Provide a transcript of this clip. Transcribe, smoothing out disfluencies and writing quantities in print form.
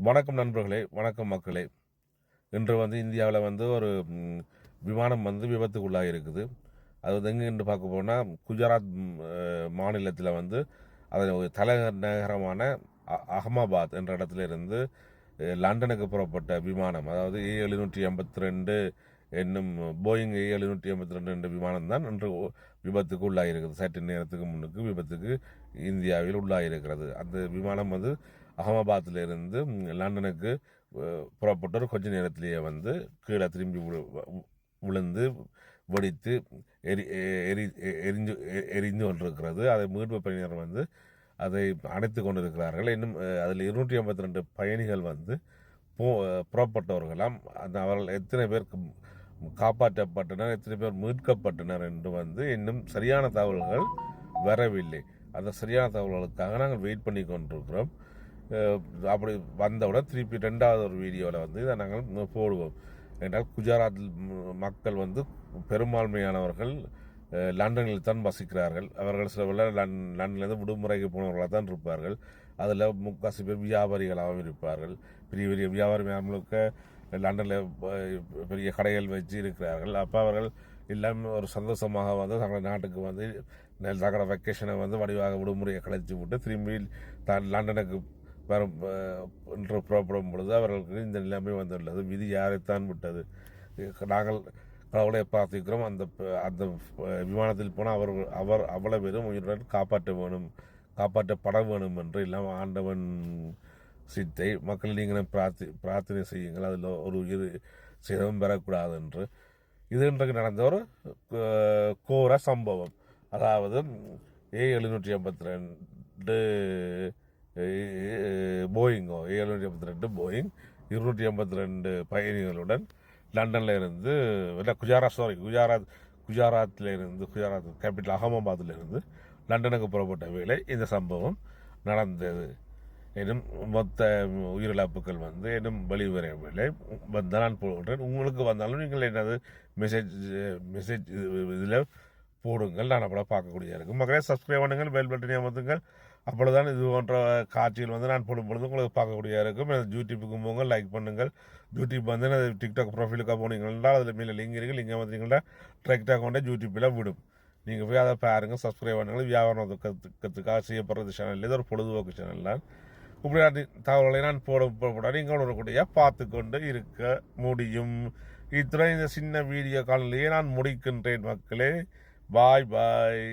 வணக்கம் நண்பர்களே, வணக்கம் மக்களே. இன்று இந்தியாவில் ஒரு விமானம் விபத்துக்குள்ளாக இருக்குது. அது எங்கென்று பார்க்க போனால் குஜராத் மாநிலத்தில் அதன் ஒரு தலைநகரமான அகமதாபாத் என்ற இடத்துல இருந்து லண்டனுக்கு புறப்பட்ட விமானம், அதாவது A782 என்னும் போயிங் A782 என்ற விமானம் தான் இன்று விபத்துக்கு உள்ளாகிருக்கிறது. சற்று நேரத்துக்கு முன்னுக்கு விபத்துக்கு இந்தியாவில் உள்ளாகிருக்கிறது. அந்த விமானம் அகமதாபாத்திலிருந்து லண்டனுக்கு புறப்பட்ட ஒரு கொஞ்ச நேரத்திலேயே கீழே திரும்பி விழுந்து வெடித்து எரிந்து கொண்டிருக்கிறது. அதை மீட்பு பணியினர் அதை அணைத்து கொண்டிருக்கிறார்கள். இன்னும் அதில் 252 பயணிகள் புறப்பட்டவர்களாம். அவர்கள் எத்தனை பேர் காப்பாற்றப்பட்டனர், எத்தனை பேர் மீட்கப்பட்டனர் என்று இன்னும் சரியான தகவல்கள் வரவில்லை. அந்த சரியான தகவல்களுக்காக நாங்கள் வெயிட் பண்ணி கொண்டிருக்கிறோம். அப்படி வந்தவுடன் திருப்பி ரெண்டாவது ஒரு வீடியோவில் இதை நாங்கள் போடுவோம். என்றால் குஜராத்தில் மக்கள் பெரும்பான்மையானவர்கள் லண்டனில் தான் வசிக்கிறார்கள். அவர்கள் சில லண்டன்லேருந்து விடுமுறைக்கு போனவர்களாக தான் இருப்பார்கள். அதில் முக்காசி பேர் வியாபாரிகளாகவும் இருப்பார்கள். பெரிய பெரிய வியாபாரி முழுக்க லண்டனில் பெரிய கடைகள் வச்சு இருக்கிறார்கள். அப்போ அவர்கள் எல்லாமே ஒரு சந்தோஷமாக தங்கள் நாட்டுக்கு தங்களோட வெக்கேஷனை வடிவாக விடுமுறையை கழித்து விட்டு திரும்பி லண்டனுக்கு என்று புறப்படும் பொழுது அவர்களுக்கு இந்த நிலைமை வந்துள்ளது. விதி யாரைத்தான் விட்டது? நாங்கள் கடவுளை பிரார்த்திக்கிறோம். அந்த அந்த விமானத்தில் போனால் அவர் அவ்வளவு பேரும் உயிருடன் காப்பாற்றப்பட வேணும் என்று எல்லாம் ஆண்டவன் சித்தை. மக்கள் நீங்களும் பிரார்த்தனை செய்யுங்கள், அதில் ஒரு உயிர் சேதமும் பெறக்கூடாது என்று. இது இன்றைக்கு நடந்த ஒரு கோர சம்பவம். அதாவது A782 போயிங்கோ A782 போயிங் 282 பயணிகளுடன் லண்டனில் இருந்து குஜராத் கேபிட்டல் அகமதாபாத்திலிருந்து லண்டனுக்கு புறப்பட்ட வேளை இந்த சம்பவம் நடந்தது. இன்னும் மொத்த உயிரிழப்புகள் இன்னும் வெளிவரவில்லை. நான் போடுகிறேன். உங்களுக்கு வந்தாலும் நீங்கள் என்னது மெசேஜ் இதில் போடுங்கள். நான் அப்போ பார்க்கக்கூடிய இருக்கும். மக்களே, சப்ஸ்கிரைப் பண்ணுங்கள், பெல் பட்டனை அமர்த்துங்கள். அப்பொழுதுதான் இது போன்ற காட்சிகள் நான் போடும் பொழுது உங்களுக்கு பார்க்கக்கூடிய இருக்கும். யூடியூப்புக்கு போங்க, லைக் பண்ணுங்கள். யூடியூப் டிக்டாக் ப்ரொஃபைலுக்காக போனீங்கன்னா அதில் மேலே லிங்க் இருக்குது. லிங்கை பார்த்தீங்கன்னா டிரெக்டாக கொண்டே யூடியூப்பில் விடும். நீங்கள் போய் அதை பாருங்கள், சப்ஸ்கிரைப் பண்ணுங்கள். வியாபாரத்துக்காக செய்யப்படுறது சேனல், இது ஒரு பொழுதுபோக்கு சேனல் தான். இப்படி தகவல்களை நான் போட நீங்கள் உடனடியா பார்த்து கொண்டு இருக்க முடியும். இத்துடன் இந்த சின்ன வீடியோ காலிலேயே நான் முடிக்கின்றேன் மக்களே. பாய் பாய்.